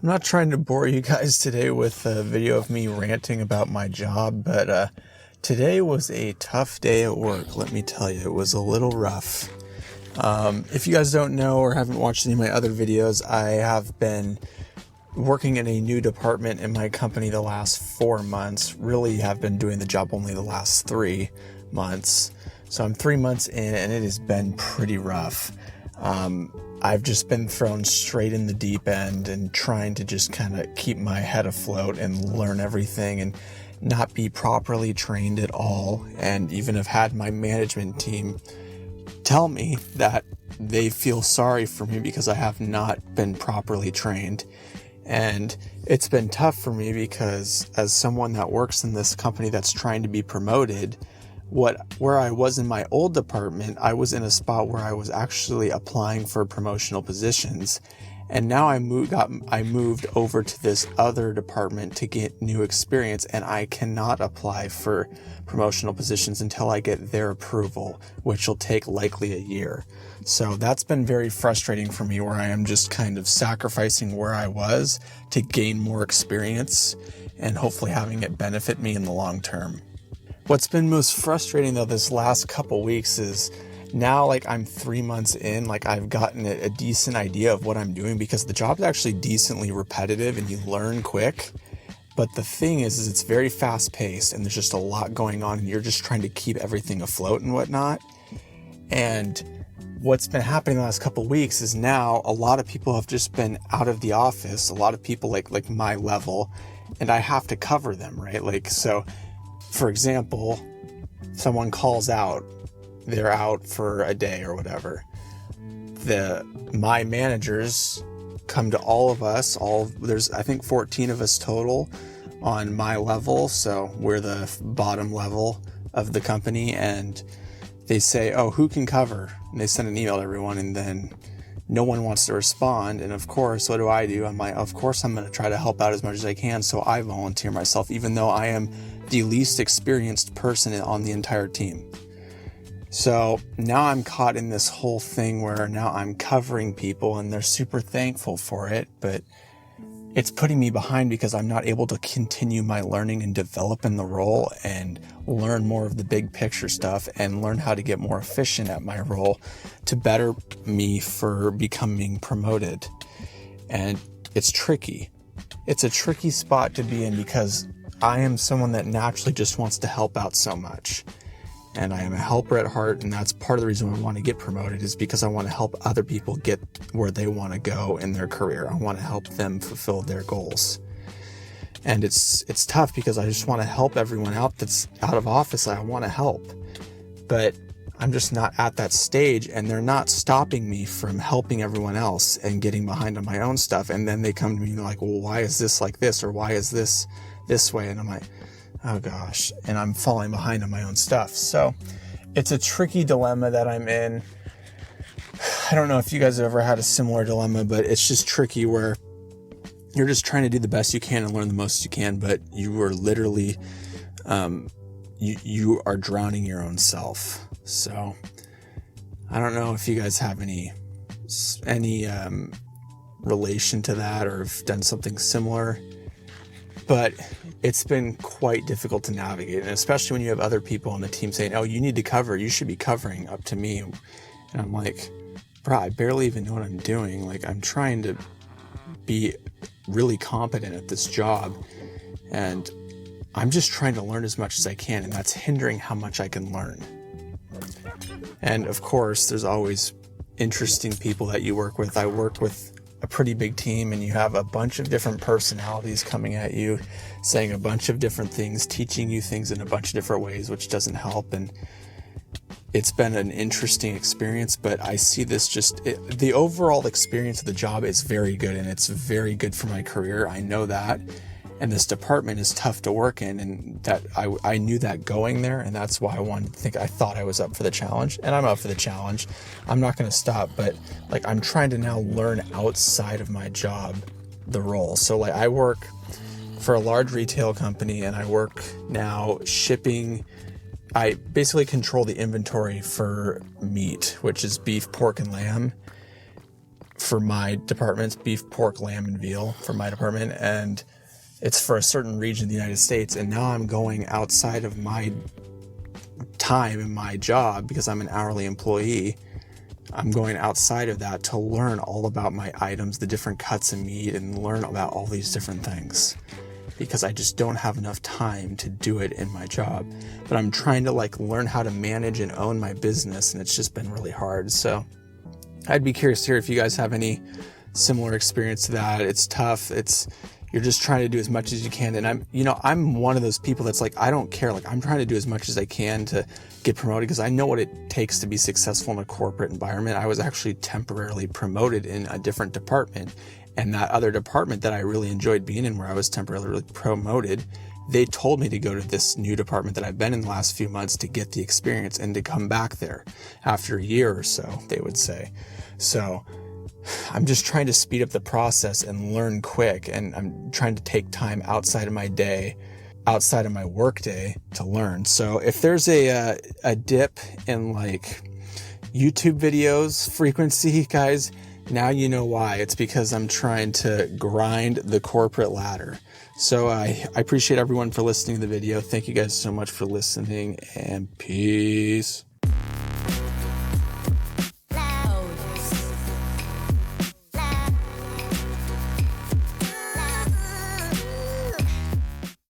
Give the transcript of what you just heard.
I'm not trying to bore you guys today with a video of me ranting about my job, but today was a tough day at work, let me tell you. It was a little rough. If you guys don't know or haven't watched any of my other videos, I have been working in a new department in my company the last 4 months. Really have been doing the job only the last 3 months. So I'm 3 months in and it has been pretty rough. I've just been thrown straight in the deep end and trying to just kind of keep my head afloat and learn everything and not be properly trained at all. And even have had my management team tell me that they feel sorry for me because I have not been properly trained. And it's been tough for me because as someone that works in this company that's trying to be promoted, where I was in my old department, I was in a spot where I was actually applying for promotional positions. And now I moved over to this other department to get new experience, and I cannot apply for promotional positions until I get their approval, which will take likely a year. So that's been very frustrating for me, where I am just kind of sacrificing where I was to gain more experience and hopefully having it benefit me in the long term. What's been most frustrating though this last couple weeks is now I'm 3 months in, I've gotten a decent idea of what I'm doing because the job's actually decently repetitive and you learn quick. But the thing is it's very fast paced and there's just a lot going on and you're just trying to keep everything afloat and whatnot. And what's been happening the last couple weeks is now a lot of people have just been out of the office, a lot of people like my level, and I have to cover them, right? So for example, someone calls out, they're out for a day or whatever. My managers come to all of us, there's I think 14 of us total on my level, so we're the bottom level of the company, and they say, oh, who can cover? And they send an email to everyone, and then no one wants to respond. And of course, what do? I'm like, of course I'm going to try to help out as much as I can. So I volunteer myself, even though I am the least experienced person on the entire team. So now I'm caught in this whole thing where now I'm covering people and they're super thankful for it, but it's putting me behind because I'm not able to continue my learning and develop in the role and learn more of the big picture stuff and learn how to get more efficient at my role to better me for becoming promoted. And it's tricky. It's a tricky spot to be in because I am someone that naturally just wants to help out so much. And I am a helper at heart, and that's part of the reason I want to get promoted is because I want to help other people get where they want to go in their career. I want to help them fulfill their goals. And it's tough because I just want to help everyone out that's out of office. I want to help. But I'm just not at that stage, and they're not stopping me from helping everyone else and getting behind on my own stuff. And then they come to me like, well, why is this like this? Or why is this way? And I'm like, oh gosh, and I'm falling behind on my own stuff. So it's a tricky dilemma that I'm in. I don't know if you guys have ever had a similar dilemma, but it's just tricky where you're just trying to do the best you can and learn the most you can, but you are literally, you are drowning your own self. So I don't know if you guys have any relation to that or have done something similar. But it's been quite difficult to navigate, and especially when you have other people on the team saying, oh, you need to cover, you should be covering up to me. And I'm like, bro, I barely even know what I'm doing. I'm trying to be really competent at this job, and I'm just trying to learn as much as I can, and that's hindering how much I can learn. And of course, there's always interesting people that you work with. I work with a pretty big team, and you have a bunch of different personalities coming at you, saying a bunch of different things, teaching you things in a bunch of different ways, which doesn't help. And it's been an interesting experience, but I see this the overall experience of the job is very good, and it's very good for my career. I know that. And this department is tough to work in, and that I knew that going there, and that's why I thought I was up for the challenge, and I'm up for the challenge. I'm not going to stop, but I'm trying to now learn outside of my job, the role. So I work for a large retail company, and I work now shipping. I basically control the inventory for meat, which is beef, pork, and lamb, for my departments, beef, pork, lamb, and veal for my department, and it's for a certain region of the United States. And now I'm going outside of my time in my job because I'm an hourly employee. I'm going outside of that to learn all about my items, the different cuts of meat, and learn about all these different things, because I just don't have enough time to do it in my job. But I'm trying to learn how to manage and own my business, and it's just been really hard. So I'd be curious to hear if you guys have any similar experience to that. It's tough. You're just trying to do as much as you can. And I'm one of those people that's I don't care. I'm trying to do as much as I can to get promoted because I know what it takes to be successful in a corporate environment. I was actually temporarily promoted in a different department, and that other department that I really enjoyed being in, where I was temporarily promoted, they told me to go to this new department that I've been in the last few months to get the experience and to come back there after a year or so, they would say. So I'm just trying to speed up the process and learn quick, and I'm trying to take time outside of my day, outside of my work day, to learn. So if there's a dip in YouTube videos frequency, guys, now you know why. It's because I'm trying to grind the corporate ladder. So I appreciate everyone for listening to the video. Thank you guys so much for listening, and peace.